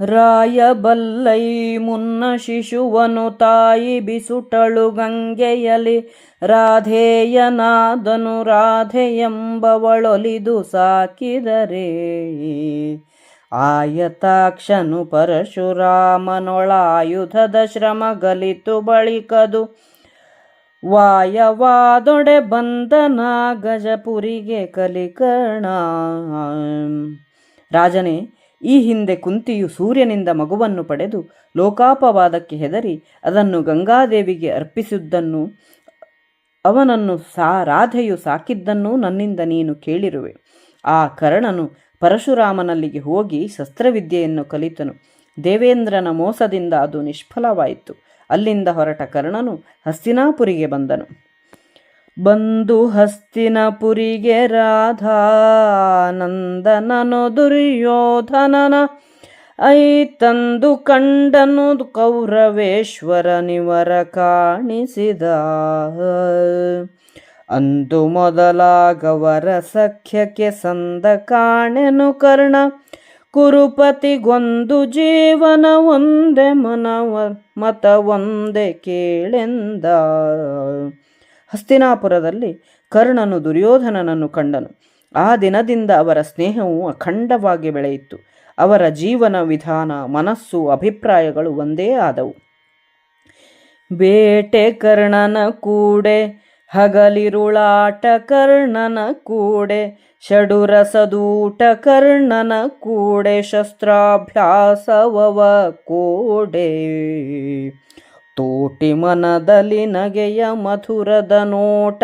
ರಾಯಬಲ್ಲೈ ಮುನ್ನ ಶಿಶುವನು ತಾಯಿ ಬಿಸುಟಳು ಗಂಗೆಯಲಿ, ರಾಧೇಯನಾದನು ರಾಧೆಯೆಂಬವಳೊಲಿದು ಸಾಕಿದರೆ. ಆಯತಾಕ್ಷನು ಪರಶುರಾಮನೊಳಾಯುಧದ ಶ್ರಮ ಗಲಿತು ಬಳಿಕದು, ವಾಯವಾದೊಡೆ ಬಂದನ ಗಜಪುರಿಗೆ ಕಲಿಕರ್ಣ. ರಾಜನೇ, ಈ ಹಿಂದೆ ಕುಂತಿಯು ಸೂರ್ಯನಿಂದ ಮಗುವನ್ನು ಪಡೆದು ಲೋಕಾಪವಾದಕ್ಕೆ ಹೆದರಿ ಅದನ್ನು ಗಂಗಾದೇವಿಗೆ ಅರ್ಪಿಸಿದ್ದನ್ನು, ಅವನನ್ನು ರಾಧೆಯು ಸಾಕಿದ್ದನ್ನೂ ನನ್ನಿಂದ ನೀನು ಕೇಳಿರುವೆ. ಆ ಕರ್ಣನು ಪರಶುರಾಮನಲ್ಲಿಗೆ ಹೋಗಿ ಶಸ್ತ್ರವಿದ್ಯೆಯನ್ನು ಕಲಿತನು. ದೇವೇಂದ್ರನ ಮೋಸದಿಂದ ಅದು ನಿಷ್ಫಲವಾಯಿತು. ಅಲ್ಲಿಂದ ಹೊರಟ ಕರ್ಣನು ಹಸ್ತಿನಾಪುರಿಗೆ ಬಂದನು. ಬಂದು ಹಸ್ತಿನಪುರಿಗೆ ರಾಧಾನಂದನನು ದುರ್ಯೋಧನನ ಐತಂದು ಕಂಡನು, ಕೌರವೇಶ್ವರನಿವರ ಕಾಣಿಸಿದ. ಅಂದು ಮೊದಲಾಗವರ ಸಖ್ಯಕ್ಕೆ ಸಂದ ಕಾಣೆನು ಕರ್ಣ, ಕುರುಪತಿಗೊಂದು ಜೀವನ ಒಂದೇ ಮತ ಒಂದೇ ಕೇಳೆಂದ. ಹಸ್ತಿನಾಪುರದಲ್ಲಿ ಕರ್ಣನು ದುರ್ಯೋಧನನನ್ನು ಕಂಡನು. ಆ ದಿನದಿಂದ ಅವರ ಸ್ನೇಹವು ಅಖಂಡವಾಗಿ ಬೆಳೆಯಿತು. ಅವರ ಜೀವನ ವಿಧಾನ, ಮನಸ್ಸು, ಅಭಿಪ್ರಾಯಗಳು ಒಂದೇ ಆದವು. ಬೇಟೆ ಕರ್ಣನ ಕೂಡೆ, ಹಗಲಿರುಳಾಟ ಕರ್ಣನ ಕೂಡೆ, ಷಡುರಸದೂಟ ಕರ್ಣನ ಕೂಡೆ, ಶಸ್ತ್ರಾಭ್ಯಾಸವವ ಕೋಡೆ. ತೋಟಿ ಮನದಲ್ಲಿ ನಗೆಯ ಮಧುರದ ನೋಟ,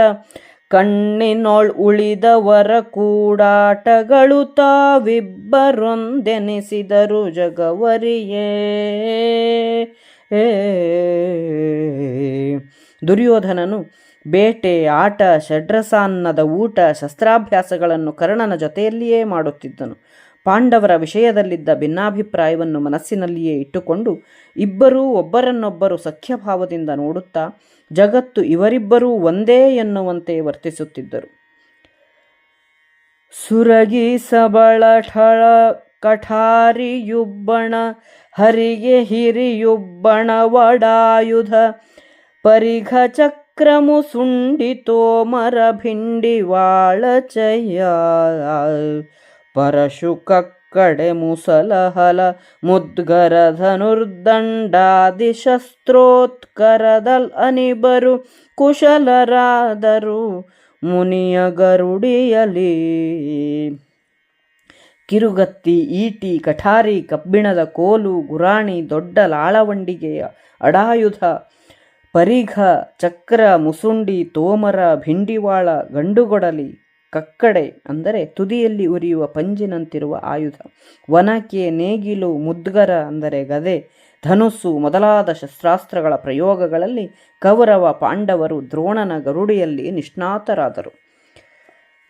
ಕಣ್ಣಿನೊಳ್ ಉಳಿದವರ ಕೂಡಾಟಗಳು, ತಾವಿಬ್ಬರೊಂದೆನಿಸಿದರು ಜಗವರಿಯೇ. ದುರ್ಯೋಧನನು ಬೇಟೆ, ಆಟ, ಷಡ್ರಸಾನ್ನದ ಊಟ, ಶಸ್ತ್ರಾಭ್ಯಾಸಗಳನ್ನು ಕರ್ಣನ ಜೊತೆಯಲ್ಲಿಯೇ ಮಾಡುತ್ತಿದ್ದನು. ಪಾಂಡವರ ವಿಷಯದಲ್ಲಿದ್ದ ಭಿನ್ನಾಭಿಪ್ರಾಯವನ್ನು ಮನಸ್ಸಿನಲ್ಲಿಯೇ ಇಟ್ಟುಕೊಂಡು ಇಬ್ಬರೂ ಒಬ್ಬರನ್ನೊಬ್ಬರು ಸಖ್ಯಭಾವದಿಂದ ನೋಡುತ್ತಾ ಜಗತ್ತು ಇವರಿಬ್ಬರೂ ಒಂದೇ ಎನ್ನುವಂತೆ ವರ್ತಿಸುತ್ತಿದ್ದರು. ಸುರಗಿ ಸಬಳ ಠಳ ಕಠಾರಿಯುಬ್ಬಣ, ಹರಿಗೆ ಹಿರಿಯುಬ್ಬಣ ವಡಾಯುಧ, ಪರಿಘ ಚಕ್ರಮು ಸುಂಡಿತೋಮರ ಭಿಂಡಿವಾಳಚಯ್ಯ. ಪರಶು ಕಕ್ಕಡೆ ಮುಸಲಹಲ ಮುದ್ಗರ ಧನುರ್ದಂಡಾದಿ ಶಸ್ತ್ರೋತ್ಕರದಲ್ ಅನಿಬರು ಕುಶಲರಾದರು ಮುನಿಯ ಗರುಡಿಯಲಿ. ಕಿರುಗತ್ತಿ, ಈಟಿ, ಕಠಾರಿ, ಕಬ್ಬಿಣದ ಕೋಲು, ಗುರಾಣಿ, ದೊಡ್ಡ ಲಾಳವಂಡಿಗೆಯ ಅಡಾಯುಧ, ಪರಿಘ, ಚಕ್ರ, ಮುಸುಂಡಿ, ತೋಮರ, ಭಿಂಡಿವಾಳ, ಗಂಡುಗೊಡಲಿ, ಕಕ್ಕಡೆ ಅಂದರೆ ತುದಿಯಲ್ಲಿ ಉರಿಯುವ ಪಂಜಿನಂತಿರುವ ಆಯುಧ, ವನಕೆ, ನೇಗಿಲು, ಮುದ್ಗರ ಅಂದರೆ ಗದೆ, ಧನುಸ್ಸು ಮೊದಲಾದ ಶಸ್ತ್ರಾಸ್ತ್ರಗಳ ಪ್ರಯೋಗಗಳಲ್ಲಿ ಕೌರವ ಪಾಂಡವರು ದ್ರೋಣನ ಗರುಡಿಯಲ್ಲಿ ನಿಷ್ಣಾತರಾದರು.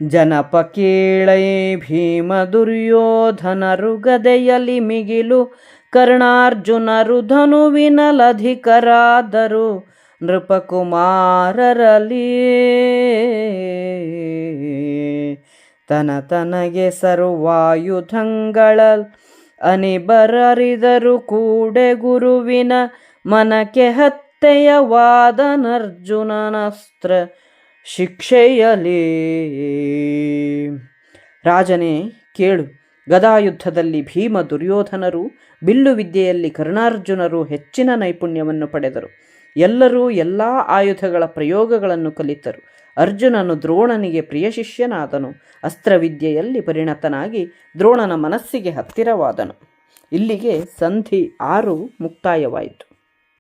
ಜನಪ ಕೇಳೈ ಭೀಮ ದುರ್ಯೋಧನರು ಗದೆಯಲಿ ಮಿಗಿಲು, ಕರ್ಣಾರ್ಜುನರು ಧನುವಿನಲಧಿಕರಾದರು ನೃಪಕುಮಾರರಲ್ಲಿ. ತನಗೆ ಸರ್ವಾಯುಧಂಗಳ ಅನಿಬರರಿದರು ಕೂಡೆ ಗುರುವಿನ ಮನಕ್ಕೆ ಹತ್ಯೆಯವಾದನರ್ಜುನನಸ್ತ್ರ ಶಿಕ್ಷೆಯಲಿ. ರಾಜನೇ ಕೇಳು, ಗದಾಯುದ್ಧದಲ್ಲಿ ಭೀಮ ದುರ್ಯೋಧನರು, ಬಿಲ್ಲು ವಿದ್ಯೆಯಲ್ಲಿ ಕರ್ಣಾರ್ಜುನರು ಹೆಚ್ಚಿನ ನೈಪುಣ್ಯವನ್ನು ಪಡೆದರು. ಎಲ್ಲರೂ ಎಲ್ಲ ಆಯುಧಗಳ ಪ್ರಯೋಗಗಳನ್ನು ಕಲಿತರು. ಅರ್ಜುನನು ದ್ರೋಣನಿಗೆ ಪ್ರಿಯ ಶಿಷ್ಯನಾದನು. ಅಸ್ತ್ರವಿದ್ಯೆಯಲ್ಲಿ ಪರಿಣತನಾಗಿ ದ್ರೋಣನ ಮನಸ್ಸಿಗೆ ಹತ್ತಿರವಾದನು. ಇಲ್ಲಿಗೆ ಸಂಧಿ 6 ಮುಕ್ತಾಯವಾಯಿತು.